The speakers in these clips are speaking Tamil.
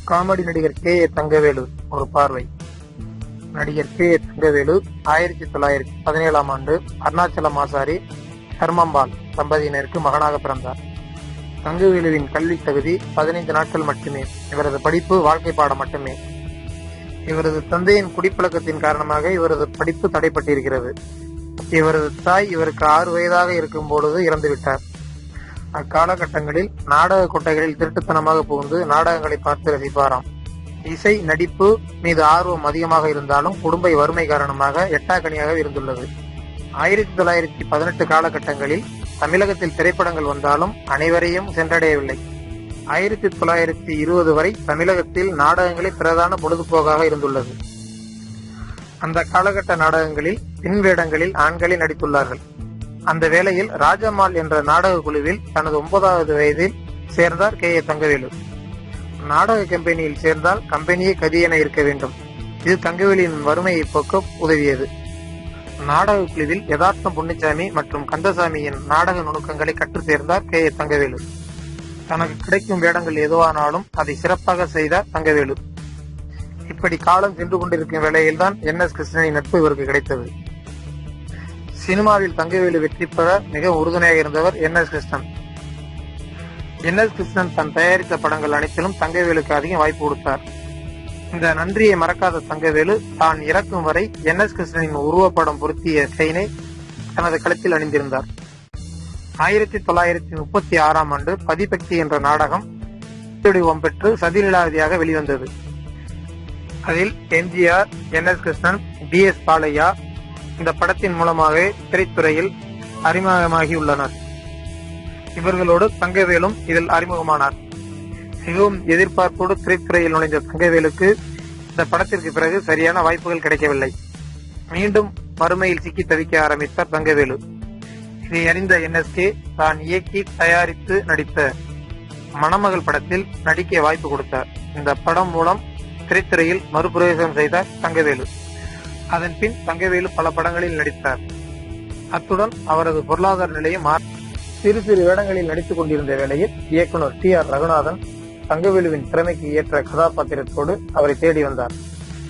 காமெடி நடிகர் கே.ஏ. தங்கவேலு ஒரு பார்வை. நடிகர் கே.ஏ. தங்கவேலு 1917 ஆண்டு அருணாச்சலம் ஆசாரி ஹர்மம்பால் தம்பதியினருக்கு மகனாக பிறந்தார். தங்கவேலுவின் கல்வி தகுதி 15 நாட்கள் மட்டுமே. இவரது படிப்பு வாழ்க்கை பாடம் மட்டுமே. இவரது தந்தையின் குடிப்பழக்கத்தின் காரணமாக இவரது படிப்பு தடைப்பட்டிருக்கிறது. இவரது தாய் இவருக்கு 6 வயதாக இருக்கும் பொழுது இறந்துவிட்டார். அக்காலகட்டங்களில் நாடக கொட்டைகளில் திருட்டுத்தனமாக புகுந்து நாடகங்களை பார்த்து ரசிப்பாராம். இசை நடிப்பு மீது ஆர்வம் அதிகமாக இருந்தாலும் குடும்ப வறுமை காரணமாக எட்டாக்கனியாக இருந்துள்ளது. 1918 காலகட்டங்களில் தமிழகத்தில் திரைப்படங்கள் வந்தாலும் அனைவரையும் சென்றடையவில்லை. 1920 வரை தமிழகத்தில் நாடகங்களே பிரதான பொழுதுபோக்காக இருந்துள்ளது. அந்த காலகட்ட நாடகங்களில் பின் வேடங்களில் ஆண்களே நடித்துள்ளார்கள். அந்த வேளையில் ராஜம்மாள் என்ற நாடக குழுவில் தனது 9வது வயதில் சேர்ந்தார் கே.ஏ. தங்கவேலு. நாடக கம்பெனியில் சேர்ந்தால் கம்பெனியே கதி என இருக்க வேண்டும். இது தங்கவேலின் வறுமையை போக்க உதவியது. நாடக குழுவில் யதார்த்தம் பொன்னுச்சாமி மற்றும் கந்தசாமியின் நாடக நுணுக்கங்களை கற்று சேர்ந்தார் கே.ஏ. தங்கவேலு. தனக்கு கிடைக்கும் வேடங்கள் எதுவானாலும் அதை சிறப்பாக செய்தார் தங்கவேலு. இப்படி காலம் சென்று கொண்டிருக்கும் வேளையில்தான் என்.எஸ். கிருஷ்ணனின் நட்பு இவருக்கு கிடைத்தது. சினிமாவில் தங்கவேலு வெற்றி பெற மிக உறுதுணையாக இருந்தவர் என்.எஸ். கிருஷ்ணன். என்.எஸ். கிருஷ்ணன் தன் தயாரித்த படங்கள் அனைத்திலும் தங்கவேலுக்கு அதிகம் வாய்ப்பு கொடுத்தார். இந்த நன்றியை மறக்காத தங்கவேலு தான் இறக்கும் வரை என்.எஸ். கிருஷ்ணனின் உருவப்படம் பொருத்திய செயினை தனது கழுத்தில் அணிந்திருந்தார். 1936 ஆண்டு பதிபக்தி என்ற நாடகம் வடிவம் பெற்று சதிலீலாவதியாக வெளிவந்தது. அதில் எம்.ஜி.ஆர்., என்.எஸ். கிருஷ்ணன், பி.எஸ். பாலையா இந்த படத்தின் மூலமாகவே திரைத்துறையில் அறிமுகமாகியுள்ளனர். இவர்களோடு தங்கவேலும் இதில் அறிமுகமானார். மிகவும் எதிர்பார்ப்போடு திரைத்துறையில் நுழைந்த தங்கவேலுக்கு இந்த படத்திற்கு பிறகு சரியான வாய்ப்புகள் கிடைக்கவில்லை. மீண்டும் வறுமையில் சிக்கி தவிக்க ஆரம்பித்தார் தங்கவேலு. இதை அறிந்த என்.எஸ்.கே. தான் இயக்கி தயாரித்து நடித்த மணமகள் படத்தில் நடிக்க வாய்ப்பு கொடுத்தார். இந்த படம் மூலம் திரைத்துறையில் மறுபிரவேசம் செய்தார் தங்கவேலு. அதன் பின் தங்கவேலு பல படங்களில் நடித்தார். அத்துடன் அவரது பொருளாதார நிலையை சிறு சிறு வேடங்களில் நடித்துக் கொண்டிருந்த வேளையில் இயக்குனர் டி.ஆர். ரகுநாதன் தங்கவேலுவின் திறமைக்கு ஏற்ற கதாபாத்திரத்தோடு அவரை தேடி வந்தார்.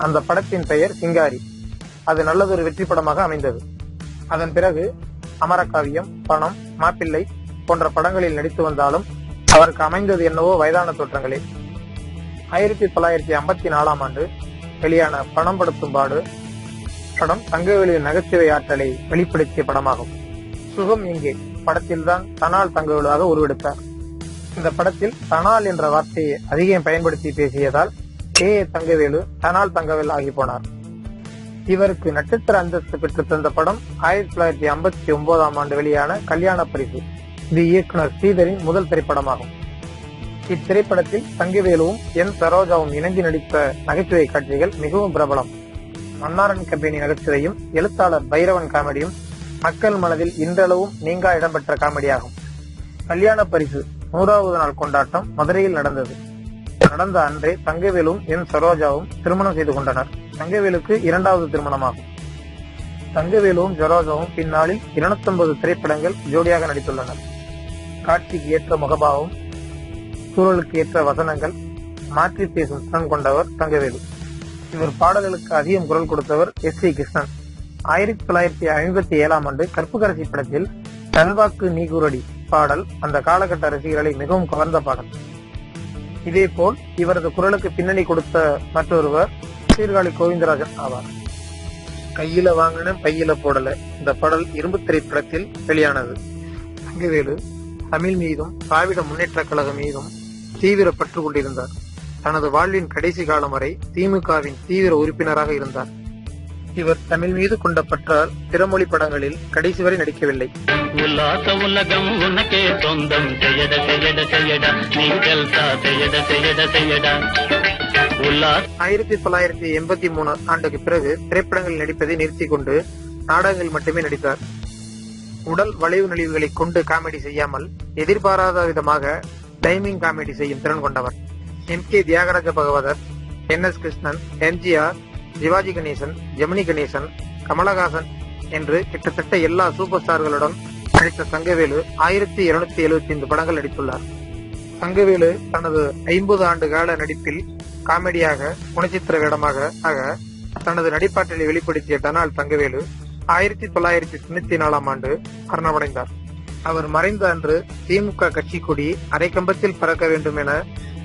அந்த படத்தின் பெயர் சிங்காரி. அது நல்லதொரு வெற்றி படமாக அமைந்தது. அதன் பிறகு அமரகாவியம், பணம், மாப்பிள்ளை போன்ற படங்களில் நடித்து வந்தாலும் அவருக்கு அமைந்தது என்னவோ வயதான தோற்றங்களே. 1954 ஆண்டு வெளியான பணம் படுத்தும் பாடு படம் தங்கவேலுவின் நகைச்சுவை ஆற்றலை வெளிப்படுத்திய படமாகும். சுகம் எங்கே படத்தில்தான் தனால் தங்கவேலுவாக உருவெடுத்தார். இந்த படத்தில் தனால் என்ற வார்த்தையை அதிகம் பயன்படுத்தி பேசியதால் கே.ஏ. தங்கவேலு தனால் தங்கவேல் ஆகி போனார். இவருக்கு நட்சத்திர அந்தஸ்து பெற்று தந்த படம் 1959 ஆண்டு வெளியான கல்யாண பரிசு. இது இயக்குனர் ஸ்ரீதரின் முதல் திரைப்படமாகும். இத்திரைப்படத்தில் தங்கவேலுவும் என். சரோஜாவும் இணைந்து நடித்த நகைச்சுவை காட்சிகள் மிகவும் பிரபலம். மன்னாரன் கம்பெனி நகைச்சுவையும் எழுத்தாளர் பைரவன் காமெடியும் மக்கள் மனதில் இன்றளவும் நீங்கா இடம்பெற்ற காமெடியாகும். கல்யாண பரிசு 100வது நாள் கொண்டாட்டம் மதுரையில் நடந்தது. நடந்த அன்றே தங்கவேலுவும் என். சரோஜாவும் திருமணம் செய்து கொண்டனர். தங்கவேலுக்கு 2வது திருமணமாகும். தங்கவேலுவும் சரோஜாவும் பின்னாளில் 250 திரைப்படங்கள் ஜோடியாக நடித்துள்ளனர். காட்சிக்கு ஏற்ற முகபாவம், சூழலுக்கு ஏற்ற வசனங்கள், மாற்றி பேசும் திறன் கொண்டவர் தங்கவேலு. இவர் பாடல்களுக்கு அதிகம் குரல் கொடுத்தவர் எஸ்.சி. கிருஷ்ணன். 1957 ஆண்டு கற்புக்கரசி படத்தில் தல்வாக்கு நீகுரடி பாடல் அந்த காலகட்ட ரசிகர்களை மிகவும் கவர்ந்த பாடல். இதேபோல் இவரது குரலுக்கு பின்னணி கொடுத்த மற்றொருவர் சீர்காழி கோவிந்தராஜன் ஆவார். கையில வாங்கின பையில போடல இந்த பாடல் இரும்பு திரைப்படத்தில் வெளியானது. தங்கவேலு தமிழ் மீதும் திராவிட முன்னேற்ற கழகம் மீதும் தீவிர பற்று கொண்டிருந்தார். தனது வாழ்வின் கடைசி காலம் வரை திமுகவின் தீவிர உறுப்பினராக இருந்தார். இவர் தமிழ் மீது கொண்ட பற்றால் பிறமொழி படங்களில் கடைசி வரை நடிக்கவில்லை. 1983 ஆண்டுக்கு பிறகு திரைப்படங்களில் நடிப்பதை நிறுத்திக் கொண்டு நாடகங்கள் மட்டுமே நடித்தார். உடல் வளைவு நெளிவுகளை கொண்டு காமெடி செய்யாமல் எதிர்பாராத விதமாக டைமிங் காமெடி செய்யும் திறன் கொண்டவர். எம்.கே. தியாகராஜ பகவதர், என்.எஸ். கிருஷ்ணன், எம்.ஜி.ஆர்., சிவாஜி கணேசன், ஜெமினி கணேசன், கமலஹாசன் என்று கிட்டத்தட்ட எல்லா சூப்பர் ஸ்டார்களுடன் நடித்த தங்கவேலு 1275 படங்கள் நடித்துள்ளார். தங்கவேலு தனது 50 ஆண்டு கால நடிப்பில் காமெடியாக குணச்சித்திர வேடமாக தனது நடிப்பாற்றலை வெளிப்படுத்திய டனால் தங்கவேலு 1994 ஆண்டு மரணமடைந்தார். அவர் மறைந்த அன்று திமுக கட்சி கொடி அரைக்கம்பத்தில் பறக்க வேண்டும் என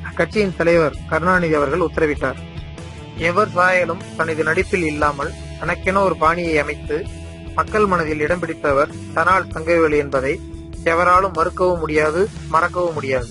அக்கட்சியின் தலைவர் கருணாநிதி அவர்கள் உத்தரவிட்டார். எவர் சாயலும் தனது நடிப்பில் இல்லாமல் தனக்கென ஒரு பாணியை அமைத்து மக்கள் மனதில் இடம் பிடித்தவர் டனால் தங்கவேலு என்பதை எவராலும் மறுக்கவும் முடியாது, மறக்கவும் முடியாது.